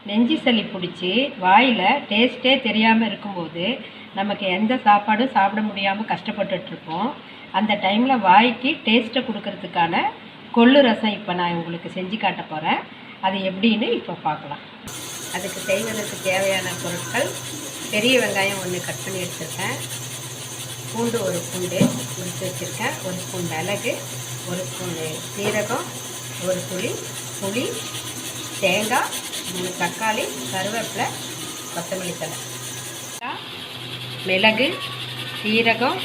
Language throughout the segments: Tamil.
நெஞ்சு சளி பிடிச்சி வாயில் டேஸ்ட்டே தெரியாமல் இருக்கும்போது நமக்கு எந்த சாப்பாடும் சாப்பிட முடியாமல் கஷ்டப்பட்டுட்ருப்போம். அந்த டைமில் வாய்க்கு டேஸ்ட்டை கொடுக்கறதுக்கான கொள்ளு ரசம் இப்போ நான் உங்களுக்கு செஞ்சு காட்ட போகிறேன். அது எப்படின்னு இப்போ பார்க்கலாம். அதுக்கு செய்வதற்கு தேவையான பொருட்கள்: பெரிய வெங்காயம் 1 கட் பண்ணி எடுத்துருக்கேன், பூண்டு 1 பூண்டு உரித்து வச்சுருக்கேன், 1 ஸ்பூன் மிளகு, 1 ஸ்பூன் சீரகம், 1 புளி, தேங்காய், 3 தக்காளி, கருவேப்பிலை, கொத்தமல்லி தழை. மிளகு, சீரகம்,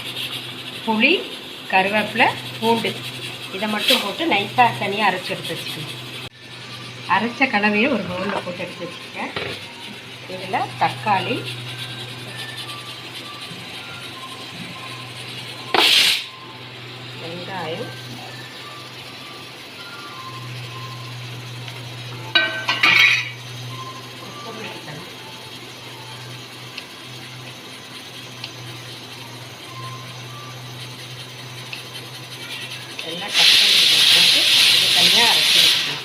புளி, கருவேப்பிலை, பூண்டு இதை மட்டும் போட்டு நைஸாக தனியாக அரைச்சி எடுத்து வச்சுக்கணும். அரைச்ச கலவையை ஒரு பவுலில் போட்டு எடுத்து வச்சுருக்கேன். இதில் தக்காளி, வெங்காயம், எல்லாம் கட் பண்ணி போட்டு இது தனியாக அரைச்சி வச்சுக்கணும்.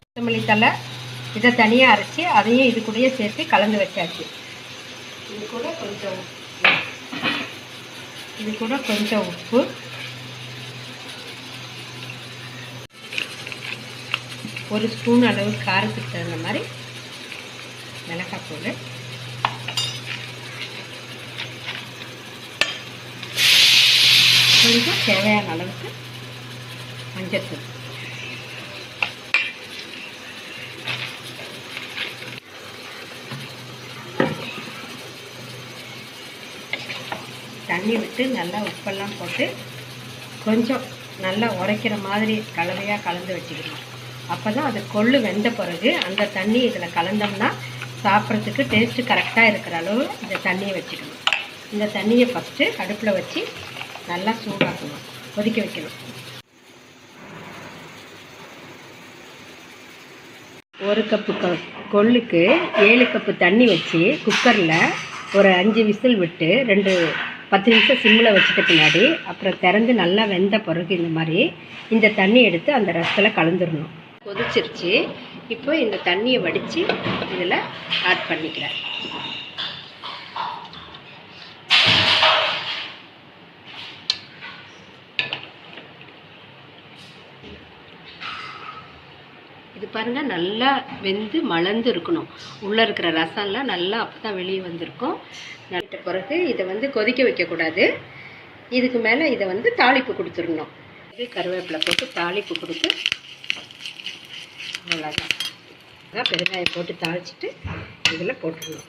கொத்தமல்லி தழை இதை தனியாக அரைச்சி அதையும் இது கூடயே சேர்த்து கலந்து வச்சாச்சு. இது கூட கொஞ்சம் உப்பு, ஒரு ஸ்பூன் அளவு காரத்துக்கு தகுந்த மாதிரி மிளகாத்தூள், கொஞ்சம் தேவையான அளவுக்கு மஞ்சள்தூள். தண்ணி விட்டு நல்லா உப்பெல்லாம் போட்டு கொஞ்சம் நல்லா உரைக்கிற மாதிரி கலவையாக கலந்து வச்சுக்கணும். அப்போ தான் அது கொள்ளு வெந்த பிறகு அந்த தண்ணி இதில் கலந்தோம்னா சாப்பிட்றதுக்கு டேஸ்ட்டு கரெக்டாக இருக்கிற அளவு இந்த தண்ணியை வச்சுக்கணும். இந்த தண்ணியை ஃபஸ்ட்டு அடுப்பில் வச்சு நல்லா சூடாக்கணும், கொதிக்க வைக்கணும். 1 கப்பு கொள்ளுக்கு 7 கப்பு தண்ணி வச்சு குக்கரில் ஒரு 5 விசில் விட்டு 10 நிமிஷம் சிம்மில் வச்சுட்ட பின்னாடி அப்புறம் திறந்து நல்லா வெந்த பிறகு இந்த மாதிரி இந்த தண்ணி எடுத்து அந்த ரசத்தில் கலந்துடணும். கொதிச்சிருச்சு. இப்போ இந்த தண்ணியை வடித்து இதில் ஆட் பண்ணிக்கிறேன். இது பாருங்கள், நல்லா வெந்து மலர்ந்து இருக்கணும். உள்ளே இருக்கிற ரசம்லாம் நல்லா அப்போ தான் வெளியே வந்திருக்கும். நட்ட பிறகு இதை கொதிக்க வைக்கக்கூடாது. இதுக்கு மேலே இதை தாளிப்பு கொடுத்துடணும். இது கருவேப்பிலை போட்டு தாளிப்பு கொடுத்து அவ்வளோதான். பெருங்காயம் போட்டு தாளிச்சிட்டு இதில் போட்டுடணும்.